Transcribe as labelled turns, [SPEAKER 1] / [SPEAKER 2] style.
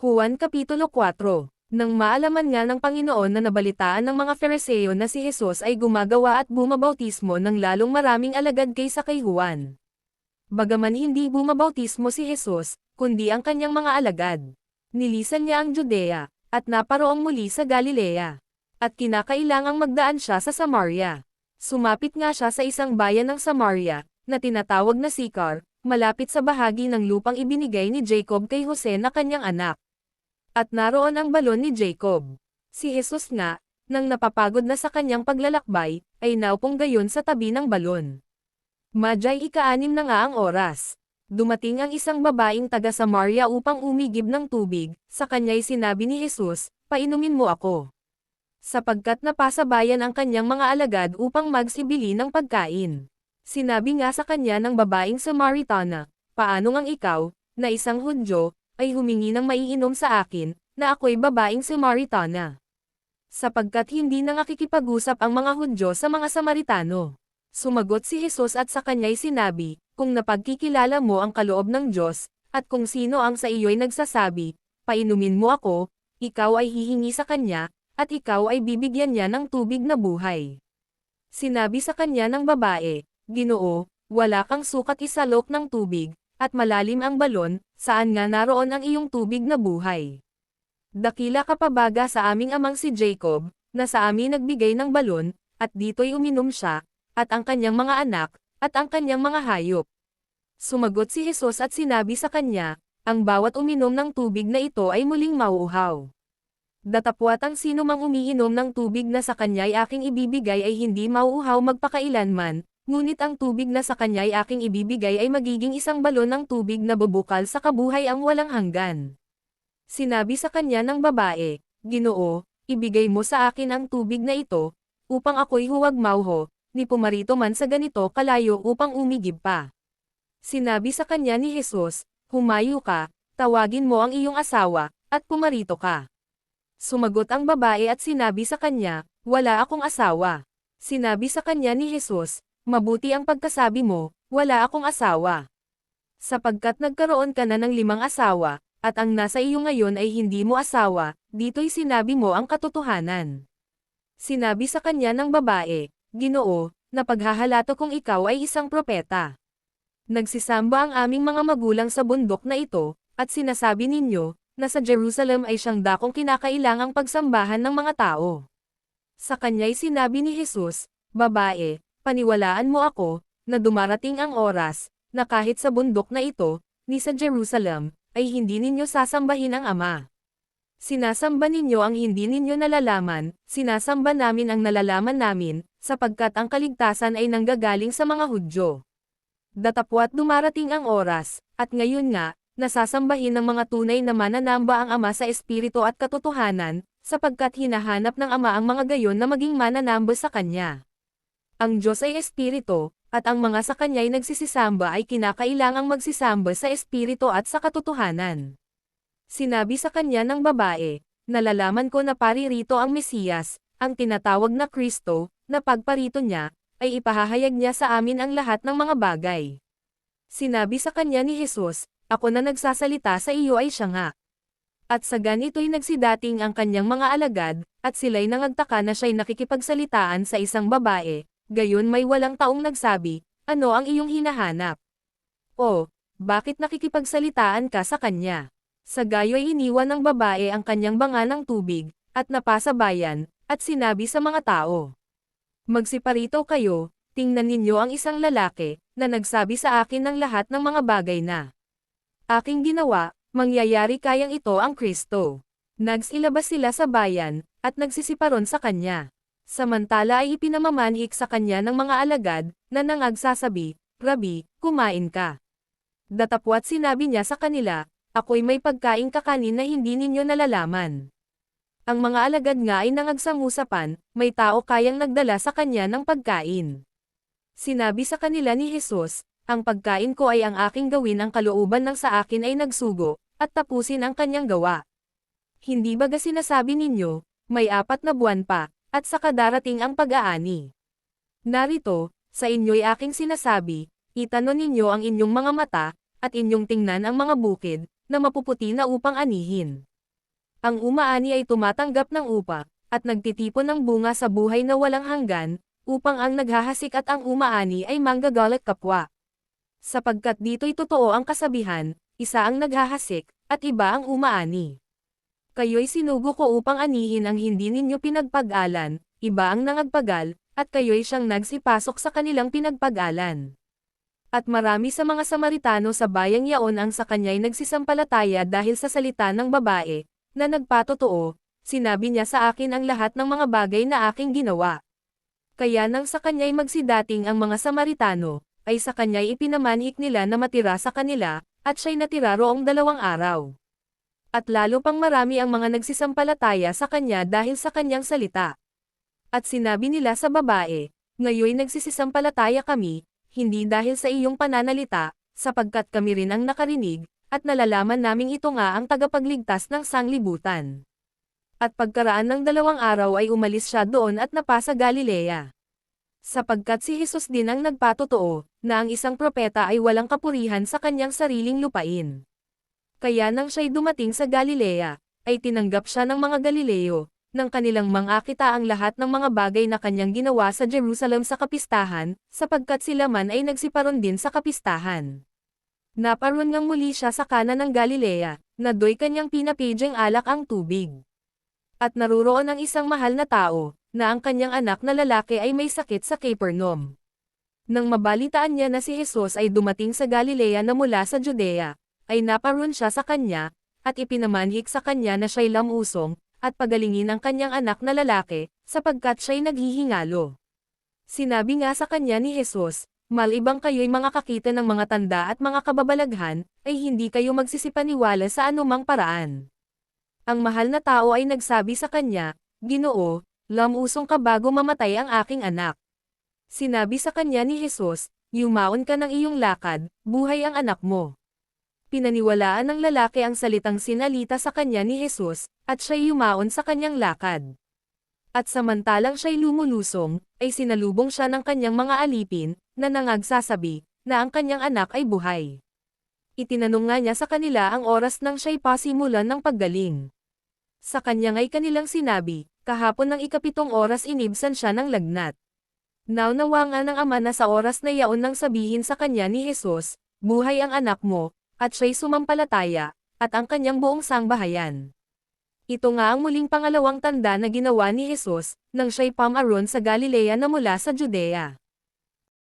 [SPEAKER 1] Juan Kapitulo 4. Nang maalaman nga ng Panginoon na nabalitaan ng mga Fariseo na si Jesus ay gumagawa at bumabautismo ng lalong maraming alagad kaysa kay Juan. Bagaman hindi bumabautismo si Jesus, kundi ang kanyang mga alagad. Nilisan niya ang Judea, at naparoong muli sa Galilea. At kinakailangang magdaan siya sa Samaria. Sumapit nga siya sa isang bayan ng Samaria, na tinatawag na Sychar, malapit sa bahagi ng lupang ibinigay ni Jacob kay Jose na kanyang anak. At naroon ang balon ni Jacob. Si Jesus nga, nang napapagod na sa kanyang paglalakbay, ay naupong gayon sa tabi ng balon. Madyay ika-6 na nga ang oras. Dumating ang isang babaeng taga Samaria upang umigib ng tubig, sa kanya'y sinabi ni Jesus, "Painumin mo ako." Sapagkat napasabayan ang kanyang mga alagad upang magsibili ng pagkain. Sinabi nga sa kanya ng babaeng Samaritana, "Paano ngang ikaw, na isang Hudyo, ay humingi ng maiinom sa akin, na ako'y babaeng Samaritana?" Sapagkat hindi na nakikipag-usap ang mga Hudyo sa mga Samaritano. Sumagot si Jesus at sa kanya'y sinabi, "Kung napagkikilala mo ang kaloob ng Diyos, at kung sino ang sa iyo'y nagsasabi, 'Painumin mo ako,' ikaw ay hihingi sa kanya, at ikaw ay bibigyan niya ng tubig na buhay." Sinabi sa kanya ng babae, "Ginoo, wala kang sukat isalok ng tubig, at malalim ang balon, saan nga naroon ang iyong tubig na buhay? Dakila ka pa baga sa aming amang si Jacob, na sa amin nagbigay ng balon, at dito'y uminom siya, at ang kanyang mga anak, at ang kanyang mga hayop." Sumagot si Jesus at sinabi sa kanya, "Ang bawat uminom ng tubig na ito ay muling mauuhaw. Datapwat ang sino mang umiinom ng tubig na sa kanya'y aking ibibigay ay hindi mauuhaw magpakailanman, ngunit ang tubig na sa kanya'y aking ibibigay ay magiging isang balon ng tubig na bubukal sa kabuhay ang walang hanggan." Sinabi sa kanya ng babae, "Ginoo, ibigay mo sa akin ang tubig na ito, upang ako'y huwag mauho, ni pumarito man sa ganito kalayo upang umigib pa." Sinabi sa kanya ni Jesus, "Humayo ka, tawagin mo ang iyong asawa, at pumarito ka." Sumagot ang babae at sinabi sa kanya, "Wala akong asawa." Sinabi sa kanya ni Jesus, "Mabuti ang pagkasabi mo, wala akong asawa. Sapagkat nagkaroon ka na ng 5 asawa, at ang nasa iyo ngayon ay hindi mo asawa, dito'y sinabi mo ang katotohanan." Sinabi sa kanya ng babae, "Ginoo, napaghahalato kong ikaw ay isang propeta. Nagsisamba ang aming mga magulang sa bundok na ito, at sinasabi ninyo, na sa Jerusalem ay siyang dakong kinakailangang pagsambahan ng mga tao." Sa kanya'y sinabi ni Jesus, "Babae, paniwalaan mo ako, na dumarating ang oras, na kahit sa bundok na ito, ni sa Jerusalem, ay hindi ninyo sasambahin ang Ama. Sinasamba ninyo ang hindi ninyo nalalaman, sinasamba namin ang nalalaman namin, sapagkat ang kaligtasan ay nanggagaling sa mga Hudyo. Datapwat dumarating ang oras, at ngayon nga, nasasambahin ng mga tunay na mananamba ang Ama sa Espiritu at katotohanan, sapagkat hinahanap ng Ama ang mga gayon na maging mananamba sa Kanya. Ang Diyos ay Espiritu, at ang mga sa Kanya'y nagsisisamba ay kinakailangang magsisamba sa Espiritu at sa katotohanan." Sinabi sa kanya ng babae, "Nalalaman ko na paririto ang Mesiyas, ang tinatawag na Kristo, na pagparito niya, ay ipahahayag niya sa amin ang lahat ng mga bagay." Sinabi sa kanya ni Jesus, "Ako na nagsasalita sa iyo ay siya nga." At sa ganito'y nagsidating ang kanyang mga alagad, at sila'y nangagtaka na siya'y nakikipagsalitaan sa isang babae, gayon may walang taong nagsabi, "Ano ang iyong hinahanap? O, bakit nakikipagsalitaan ka sa kanya?" Sa gayo'y iniwan ng babae ang kanyang banga ng tubig, at napasabayan, at sinabi sa mga tao, "Magsiparito kayo, tingnan ninyo ang isang lalaki, na nagsabi sa akin ng lahat ng mga bagay na aking ginawa, mangyayari kayang ito ang Kristo." Nagsilabas sila sa bayan, at nagsisiparon sa kanya. Samantala ay ipinamamanhik sa kanya ng mga alagad, na nangagsasabi, "Rabi, kumain ka." Datapwat sinabi niya sa kanila, "Ako'y may pagkaing kakanin na hindi ninyo nalalaman." Ang mga alagad nga ay nangagsangusapan, may tao kayang nagdala sa kanya ng pagkain. Sinabi sa kanila ni Jesus, "Ang pagkain ko ay ang aking gawin ang kalooban ng sa akin ay nagsugo, at tapusin ang kanyang gawa. Hindi baga sinasabi ninyo, may 4 na buwan pa, at saka darating ang pag-aani? Narito, sa inyo'y aking sinasabi, itanon ninyo ang inyong mga mata, at inyong tingnan ang mga bukid, na mapuputi na upang anihin. Ang umaani ay tumatanggap ng upa, at nagtitipon ng bunga sa buhay na walang hanggan, upang ang naghahasik at ang umaani ay manggagalit kapwa. Sapagkat dito'y totoo ang kasabihan, isa ang naghahasik, at iba ang umaani. Kayo'y sinugo ko upang anihin ang hindi ninyo pinagpag-alan, iba ang nangagpagal, at kayo'y siyang nagsipasok sa kanilang pinagpag-alan. At marami sa mga Samaritano sa bayang yaon ang sa kanya'y nagsisampalataya dahil sa salita ng babae, na nagpatotoo, sinabi niya sa akin ang lahat ng mga bagay na aking ginawa. Kaya nang sa kanya'y magsidating ang mga Samaritano, ay sa kanya'y ipinamanhik nila na matira sa kanila, at siya'y natira roong 2 araw. At lalo pang marami ang mga nagsisampalataya sa kanya dahil sa kanyang salita. At sinabi nila sa babae, ngayoy nagsisisampalataya kami, hindi dahil sa iyong pananalita, sapagkat kami rin ang nakarinig, at nalalaman naming ito nga ang tagapagligtas ng sanglibutan. At pagkaraan ng 2 araw ay umalis siya doon at napasa Galilea. Sapagkat si Jesus din ang nagpatotoo, na ang isang propeta ay walang kapurihan sa kanyang sariling lupain. Kaya nang siya'y dumating sa Galilea, ay tinanggap siya ng mga Galileo, nang kanilang mangakita ang lahat ng mga bagay na kanyang ginawa sa Jerusalem sa kapistahan, sapagkat sila man ay nagsiparon din sa kapistahan. Naparoon ngang muli siya sa Kana ng Galilea, na do'y kanyang pinapidyang alak ang tubig. At naruroon ang isang mahal na tao, na ang kanyang anak na lalaki ay may sakit sa Capernaum. Nang mabalitaan niya na si Jesus ay dumating sa Galilea na mula sa Judea, ay naparoon siya sa kanya, at ipinamanhik sa kanya na siya'y lamusong, at pagalingin ang kanyang anak na lalaki, sapagkat siya'y naghihingalo. Sinabi nga sa kanya ni Jesus, malibang kayo'y mga kakita ng mga tanda at mga kababalaghan, ay hindi kayo magsisipaniwala sa anumang paraan. Ang mahal na tao ay nagsabi sa kanya, Ginoo, lamusong ka bago mamatay ang aking anak. Sinabi sa kanya ni Jesus, yumaon ka ng iyong lakad, buhay ang anak mo. Pinaniwalaan ng lalaki ang salitang sinalita sa kanya ni Jesus, at siya'y yumaon sa kanyang lakad. At samantalang siya'y lumulusong, ay sinalubong siya ng kanyang mga alipin, na nangagsasabi, na ang kanyang anak ay buhay. Itinanong nga niya sa kanila ang oras nang siya'y pasimulan ng paggaling. Sa kanya nga'y kanilang sinabi, kahapon ng 7 oras inibsan siya ng lagnat. Naunawa nga ng ama na sa oras na yaon nang sabihin sa kanya ni Jesus, buhay ang anak mo, at siya'y sumampalataya, at ang kanyang buong sangbahayan. Ito nga ang muling pangalawang tanda na ginawa ni Jesus, nang siya'y pamaroon sa Galilea na mula sa Judea.